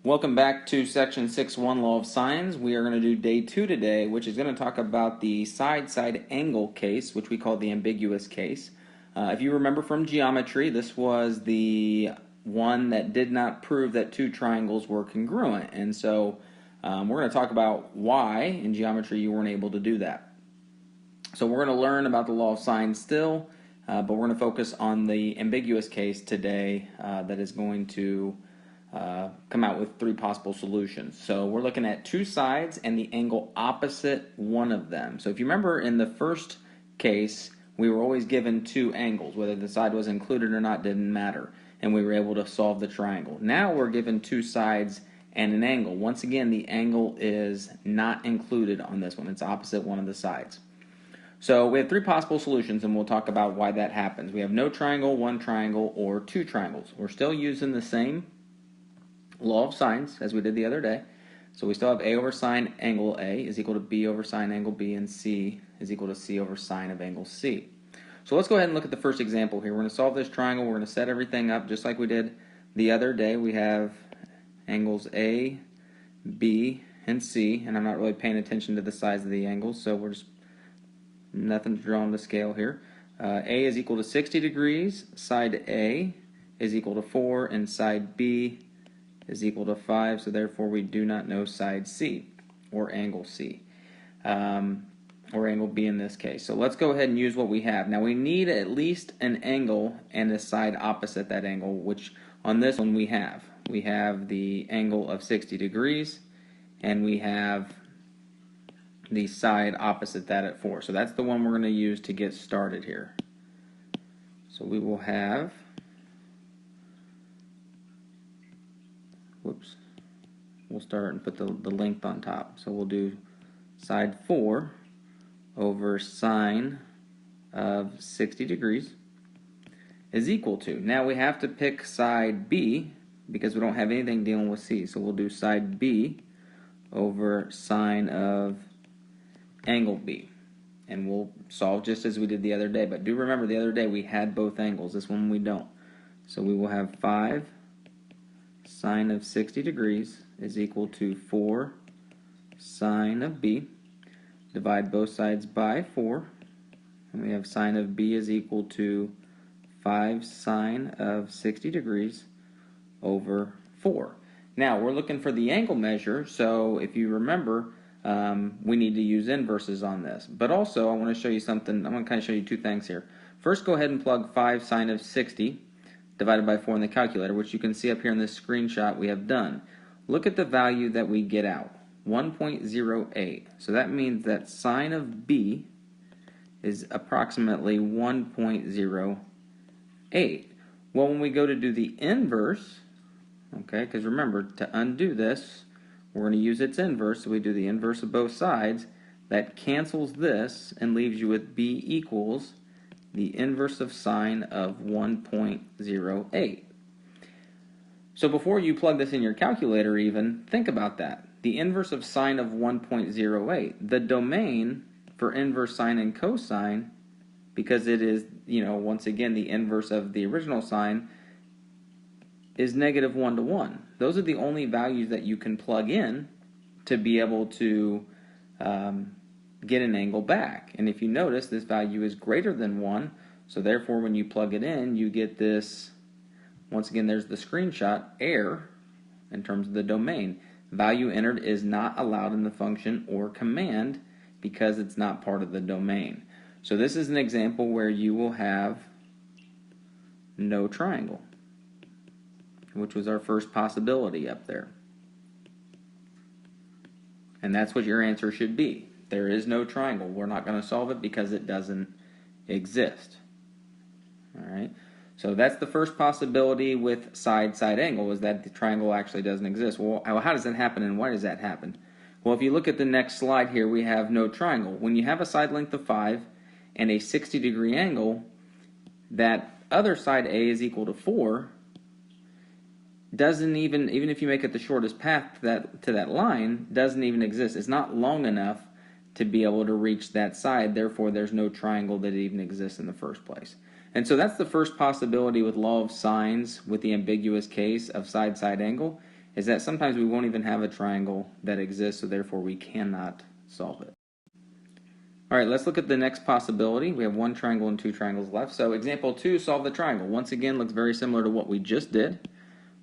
Welcome back to Section 6.1 Law of Sines. We are going to do day 2 today, which is going to talk about the side-side angle case, which we call the ambiguous case. If you remember from geometry, this was the one that did not prove that two triangles were congruent. And so we're going to talk about why in geometry you weren't able to do that. So we're going to learn about the law of sines still, but we're going to focus on the ambiguous case today that is going to come out with three possible solutions. So we're looking at two sides and the angle opposite one of them. So if you remember in the first case, we were always given two angles. Whether the side was included or not didn't matter, and we were able to solve the triangle. Now we're given two sides and an angle. Once again, the angle is not included on this one. It's opposite one of the sides. So we have three possible solutions, and we'll talk about why that happens. We have no triangle, one triangle, or two triangles. We're still using the same law of sines as we did the other day. So we still have A over sine angle A is equal to B over sine angle B, and C is equal to C over sine of angle C. So let's go ahead and look at the first example here. We're going to solve this triangle. We're going to set everything up just like we did the other day. We have angles A, B, and C, and I'm not really paying attention to the size of the angles, so we're just nothing to draw on the scale here. A is equal to 60 degrees, side A is equal to 4, and side B is equal to 5, so therefore we do not know side C, or angle C, or angle B in this case. So let's go ahead and use what we have. Now we need at least an angle and a side opposite that angle, which on this one we have. We have the angle of 60 degrees, and we have the side opposite that at 4. So that's the one we're going to use to get started here. So we will have, we'll start and put the length on top. So we'll do side 4 over sine of 60 degrees is equal to. Now we have to pick side B because we don't have anything dealing with C. So we'll do side B over sine of angle B. And we'll solve just as we did the other day. But do remember the other day we had both angles. This one we don't. So we will have 5 sine of 60 degrees is equal to 4 sine of B. Divide both sides by 4. And we have sine of B is equal to 5 sine of 60 degrees over 4. Now we're looking for the angle measure, so if you remember, we need to use inverses on this. But also I want to show you something. I'm going to kind of show you two things here. First, go ahead and plug 5 sine of 60 divided by 4 in the calculator, which you can see up here in this screenshot we have done. Look at the value that we get out, 1.08. So that means that sine of B is approximately 1.08. Well, when we go to do the inverse, okay, because remember, to undo this, we're going to use its inverse, so we do the inverse of both sides. That cancels this and leaves you with B equals the inverse of sine of 1.08. So before you plug this in your calculator even, think about that. The inverse of sine of 1.08. The domain for inverse sine and cosine, because it is, once again, the inverse of the original sine, is negative 1 to 1. Those are the only values that you can plug in to be able to get an angle back. And if you notice, this value is greater than 1, so therefore when you plug it in, you get this, once again, there's the screenshot, error in terms of the domain. Value entered is not allowed in the function or command because it's not part of the domain. So this is an example where you will have no triangle, which was our first possibility up there. And that's what your answer should be. There is no triangle. We're not going to solve it because it doesn't exist. All right. So that's the first possibility with side-side angle, is that the triangle actually doesn't exist. Well, how does that happen and why does that happen? Well, if you look at the next slide here, we have no triangle. When you have a side length of 5 and a 60-degree angle, that other side A is equal to 4 doesn't even if you make it the shortest path to that line, doesn't even exist. It's not long enough to be able to reach that side. Therefore, there's no triangle that even exists in the first place. And so that's the first possibility with law of sines with the ambiguous case of side-side angle. is that sometimes we won't even have a triangle that exists, so therefore we cannot solve it. All right, let's look at the next possibility. We have one triangle and two triangles left. So example 2, solve the triangle. Once again, looks very similar to what we just did.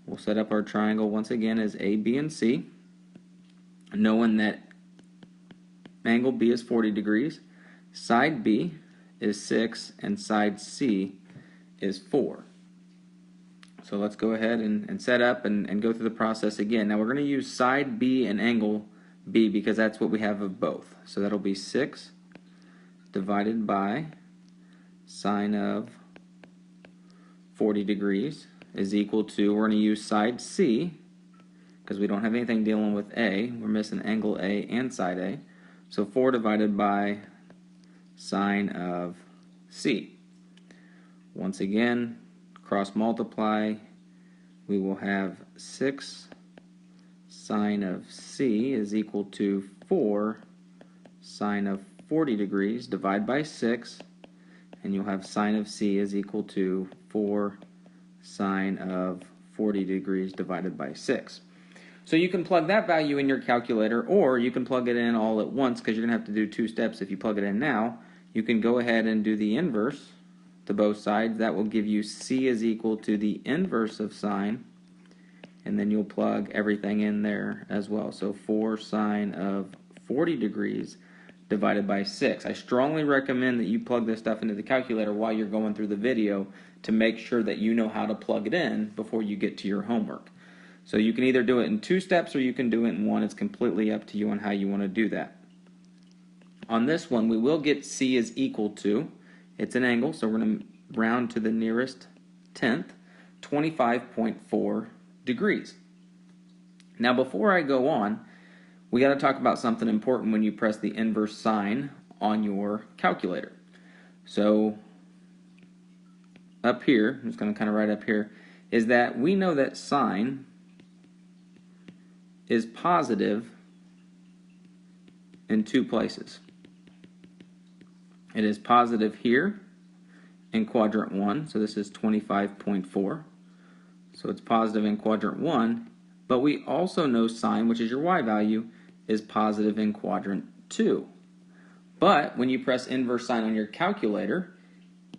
We'll set up our triangle once again as A, B, and C, knowing that angle B is 40 degrees, side B is 6, and side C is 4. So let's go ahead and set up and go through the process again. Now we're going to use side B and angle B because that's what we have of both. So that'll be 6 divided by sine of 40 degrees is equal to, we're going to use side C because we don't have anything dealing with A. We're missing angle A and side A. So 4 divided by sine of C. Once again, cross multiply, we will have 6 sine of C is equal to 4 sine of 40 degrees, divide by 6, and you'll have sine of C is equal to 4 sine of 40 degrees divided by 6. So you can plug that value in your calculator, or you can plug it in all at once because you're going to have to do 2 steps if you plug it in now. You can go ahead and do the inverse to both sides. That will give you C is equal to the inverse of sine, and then you'll plug everything in there as well. So 4 sine of 40 degrees divided by 6. I strongly recommend that you plug this stuff into the calculator while you're going through the video to make sure that you know how to plug it in before you get to your homework. So you can either do it in 2 steps or you can do it in 1. It's completely up to you on how you want to do that. On this one, we will get C is equal to, it's an angle, so we're going to round to the nearest tenth, 25.4 degrees. Now before I go on, we got to talk about something important when you press the inverse sign on your calculator. So up here, I'm just going to kind of write up here, is that we know that sine is positive in 2 places. It is positive here in quadrant 1, so this is 25.4. So it's positive in quadrant 1, but we also know sine, which is your y value, is positive in quadrant 2. But when you press inverse sign on your calculator,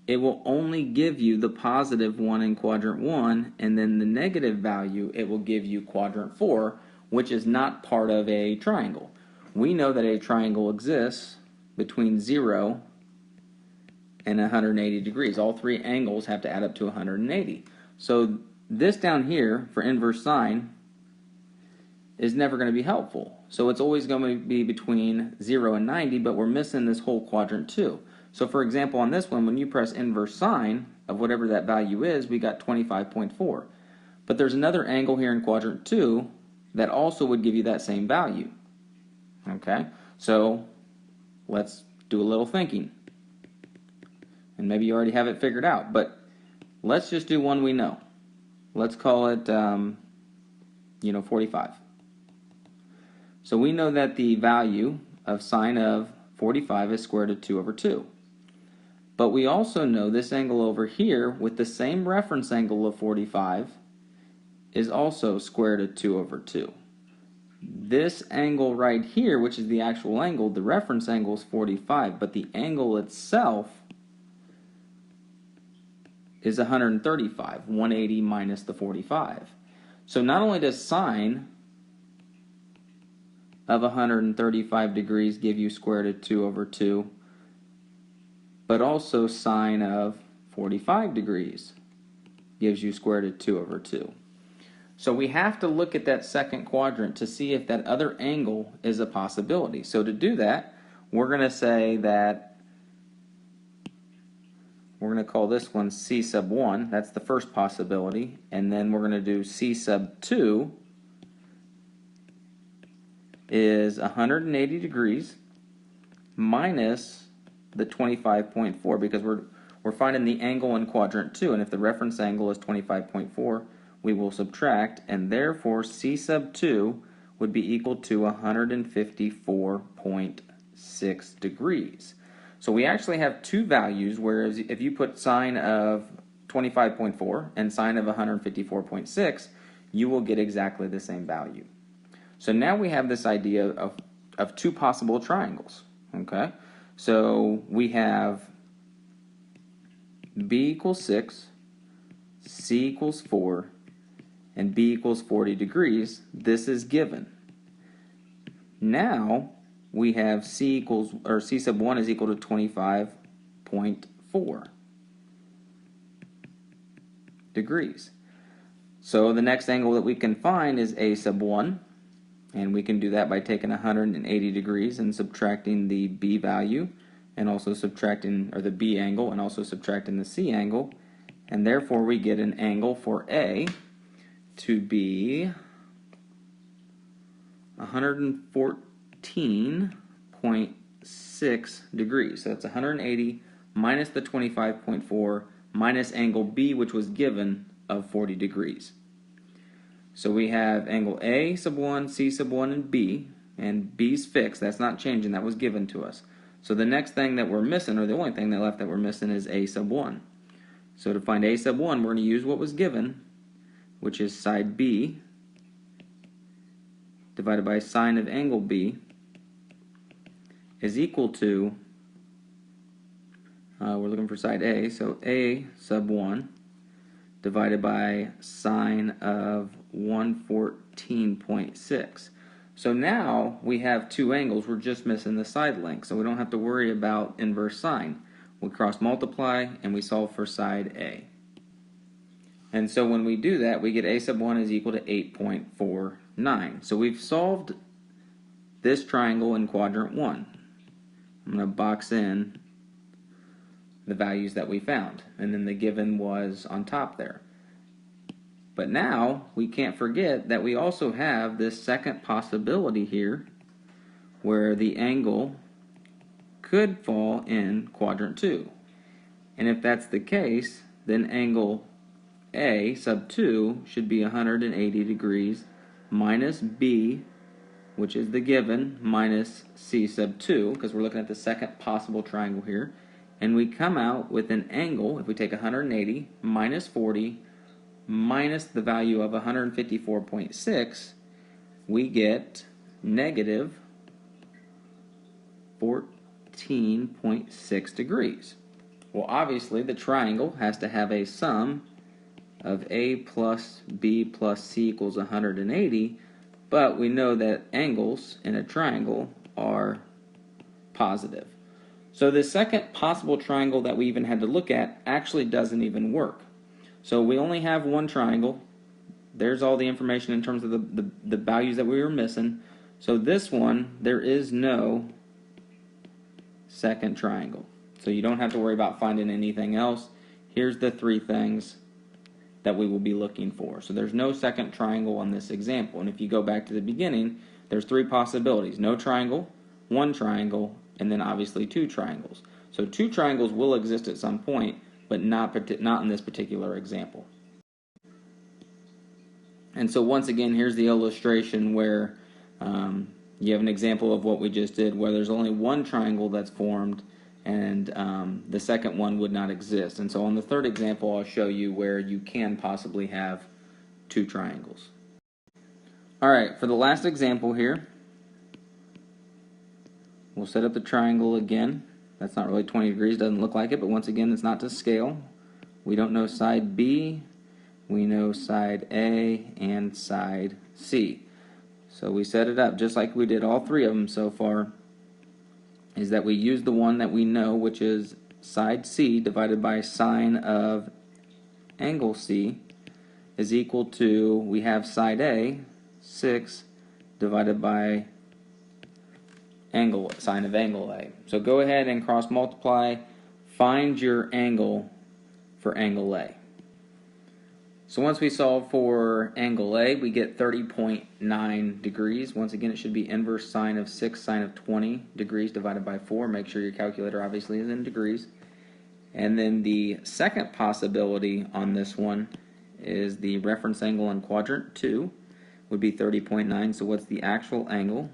it will only give you the positive one in quadrant 1, and then the negative value, it will give you quadrant 4, which is not part of a triangle. We know that a triangle exists between 0 and 180 degrees. All 3 angles have to add up to 180. So this down here for inverse sine is never going to be helpful. So it's always going to be between 0 and 90, but we're missing this whole quadrant 2. So for example, on this one, when you press inverse sine of whatever that value is, we got 25.4. But there's another angle here in quadrant 2 that also would give you that same value. Okay, so let's do a little thinking. And maybe you already have it figured out, but let's just do one we know. Let's call it, 45. So we know that the value of sine of 45 is square root of 2 over 2. But we also know this angle over here with the same reference angle of 45 is also square root of 2 over 2. This angle right here, which is the actual angle, the reference angle is 45, but the angle itself is 135, 180 minus the 45. So not only does sine of 135 degrees give you square root of 2 over 2, but also sine of 45 degrees gives you square root of 2 over 2. So we have to look at that second quadrant to see if that other angle is a possibility. So to do that, we're going to say that we're going to call this one C sub 1. That's the first possibility. And then we're going to do C sub 2 is 180 degrees minus the 25.4 because we're finding the angle in quadrant 2. And if the reference angle is 25.4, we will subtract, and therefore C sub 2 would be equal to 154.6 degrees. So we actually have 2 values, whereas if you put sine of 25.4 and sine of 154.6, you will get exactly the same value. So now we have this idea of two possible triangles, okay? So we have B equals 6, C equals 4, and B equals 40 degrees. This is given. Now we have C sub 1 is equal to 25.4 degrees. So the next angle that we can find is A sub 1, and we can do that by taking 180 degrees and subtracting the B value, and also subtracting, or the B angle, and also subtracting the C angle, and therefore we get an angle for A to be 114.6 degrees. So that's 180 minus the 25.4 minus angle B, which was given, of 40 degrees. So we have angle A sub 1, C sub 1, and B's fixed. That's not changing. That was given to us. So the next thing that we're missing, or the only thing that left that we're missing, is A sub 1. So to find A sub 1, we're going to use what was given, which is side B divided by sine of angle B is equal to, we're looking for side A, so A sub 1 divided by sine of 114.6. So now we have two angles, we're just missing the side length, so we don't have to worry about inverse sine. We cross multiply and we solve for side A. And so when we do that, we get A sub 1 is equal to 8.49. So we've solved this triangle in quadrant 1. I'm going to box in the values that we found, and then the given was on top there. But now we can't forget that we also have this second possibility here where the angle could fall in quadrant 2. And if that's the case, then angle A sub 2 should be 180 degrees minus B, which is the given, minus C sub 2, because we're looking at the second possible triangle here. And we come out with an angle, if we take 180 minus 40 minus the value of 154.6, we get negative 14.6 degrees. Well, obviously the triangle has to have a sum of A plus B plus C equals 180, but we know that angles in a triangle are positive. So the second possible triangle that we even had to look at actually doesn't even work. So we only have one triangle. There's all the information in terms of the values that we were missing. So this one, there is no second triangle. So you don't have to worry about finding anything else. Here's the three things that we will be looking for. So there's no second triangle on this example. And if you go back to the beginning, there's three possibilities. No triangle, one triangle, and then obviously two triangles. So two triangles will exist at some point, but not in this particular example. And so once again, here's the illustration where you have an example of what we just did, where there's only one triangle that's formed, and the second one would not exist. And so on the third example, I'll show you where you can possibly have two triangles. All right, for the last example here, we'll set up the triangle again. That's not really 20 degrees, doesn't look like it, but once again, it's not to scale. We don't know side B, we know side A, and side C. So we set it up just like we did all three of them so far, is that we use the one that we know, which is side C divided by sine of angle C is equal to, we have side A, 6, divided by angle, sine of angle A. So go ahead and cross multiply, find your angle for angle A. So once we solve for angle A, we get 30.9 degrees. Once again, it should be inverse sine of 6 sine of 20 degrees divided by 4. Make sure your calculator obviously is in degrees. And then the second possibility on this one is the reference angle in quadrant 2 would be 30.9. So what's the actual angle?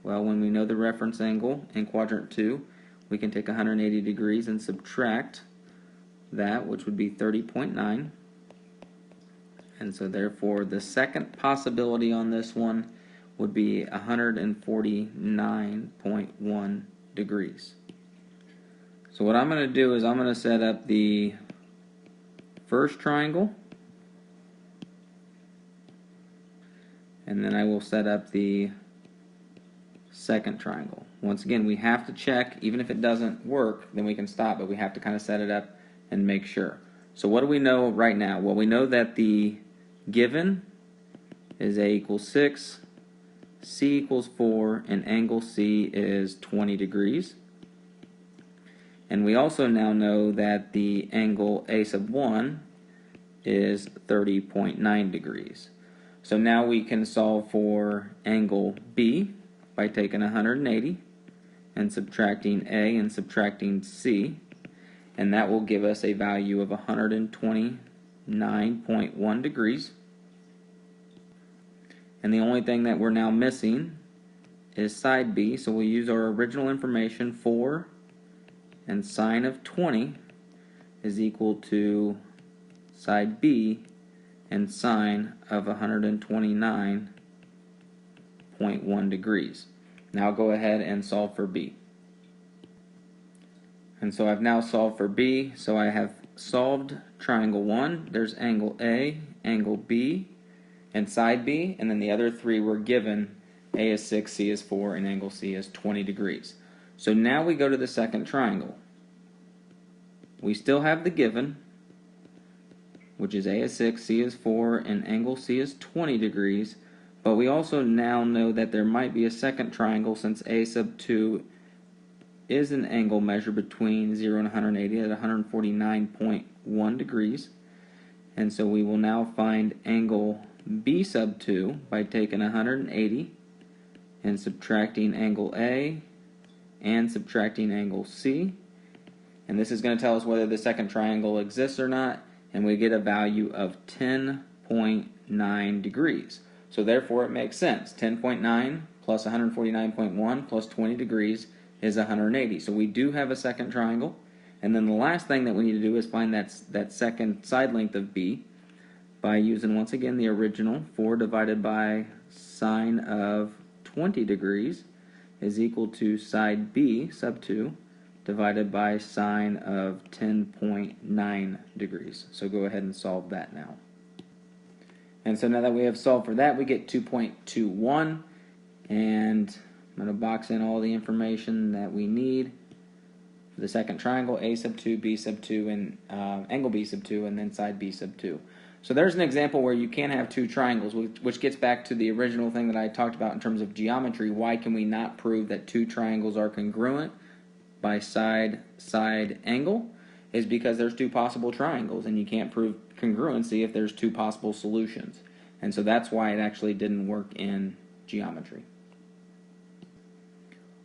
Well, when we know the reference angle in quadrant 2, we can take 180 degrees and subtract that, which would be 30.9. and so therefore the second possibility on this one would be 149.1 degrees. So what I'm going to do is I'm going to set up the first triangle, and then I will set up the second triangle. Once again, we have to check. Even if it doesn't work, then we can stop, but we have to kind of set it up and make sure. So what do we know right now? Well, we know that the given is A equals 6, C equals 4, and angle C is 20 degrees. And we also now know that the angle A sub 1 is 30.9 degrees. So now we can solve for angle B by taking 180 and subtracting A and subtracting C, and that will give us a value of 129.1 degrees. And the only thing that we're now missing is side B, so we'll use our original information. 4 and sine of 20 is equal to side B and sine of 129.1 degrees. Now go ahead and solve for B. And so I've now solved for B, so I have solved triangle 1. There's angle A, angle B, and side B, and then the other three were given. A is 6, C is 4, and angle C is 20 degrees. So now we go to the second triangle. We still have the given, which is A is 6, C is 4, and angle C is 20 degrees, but we also now know that there might be a second triangle since A sub 2 is an angle measure between 0 and 180 at 149.1 degrees. And so we will now find angle B sub 2 by taking 180 and subtracting angle A and subtracting angle C. And this is going to tell us whether the second triangle exists or not, and we get a value of 10.9 degrees. So therefore it makes sense. 10.9 plus 149.1 plus 20 degrees is 180. So we do have a second triangle. And then the last thing that we need to do is find that second side length of B by using, once again, the original. 4 divided by sine of 20 degrees is equal to side B sub 2 divided by sine of 10.9 degrees. So go ahead and solve that now. And so now that we have solved for that, we get 2.21, and I'm going to box in all the information that we need for the second triangle: A sub 2, B sub 2, and angle B sub 2, and then side B sub 2. So there's an example where you can have two triangles, which gets back to the original thing that I talked about in terms of geometry. Why can we not prove that two triangles are congruent by side angle? Is because there's two possible triangles, and you can't prove congruency if there's two possible solutions. And so that's why it actually didn't work in geometry.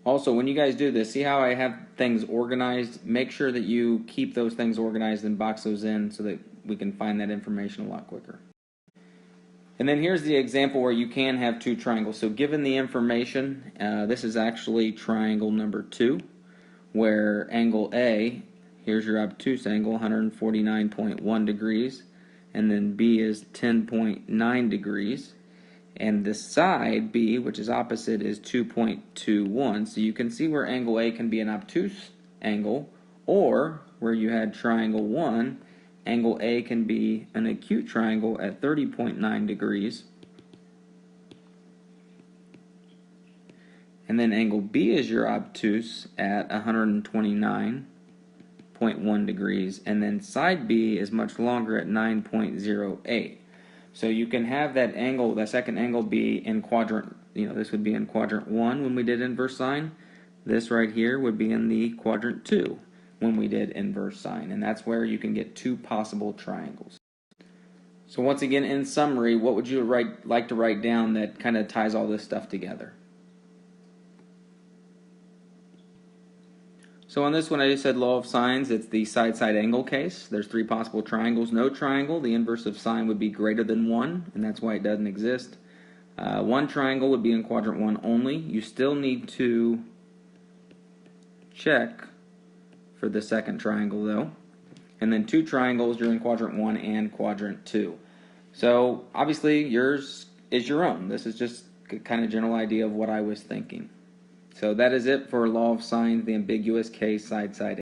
Also, when you guys do this, see how I have things organized? Make sure that you keep those things organized and box those in so that we can find that information a lot quicker. And then here's the example where you can have two triangles. So given the information, this is actually triangle number 2, where angle A, here's your obtuse angle, 149.1 degrees, and then B is 10.9 degrees. And the side B, which is opposite, is 2.21. So you can see where angle A can be an obtuse angle, or where you had triangle 1, angle A can be an acute triangle at 30.9 degrees. And then angle B is your obtuse at 129.1 degrees. And then side B is much longer at 9.08. So you can have that angle, that second angle, be in quadrant, this would be in quadrant 1 when we did inverse sine. This right here would be in the quadrant 2 when we did inverse sine. And that's where you can get two possible triangles. So once again, in summary, what would you like to write down that kind of ties all this stuff together? So on this one, I just said law of sines. It's the side-side angle case. There's three possible triangles. No triangle, the inverse of sine would be greater than 1, and that's why it doesn't exist. One triangle would be in quadrant 1 only. You still need to check for the second triangle, though. And then two triangles, you're in quadrant 1 and quadrant 2. So obviously yours is your own. This is just a kind of general idea of what I was thinking. So that is it for law of signs, the ambiguous case, side-side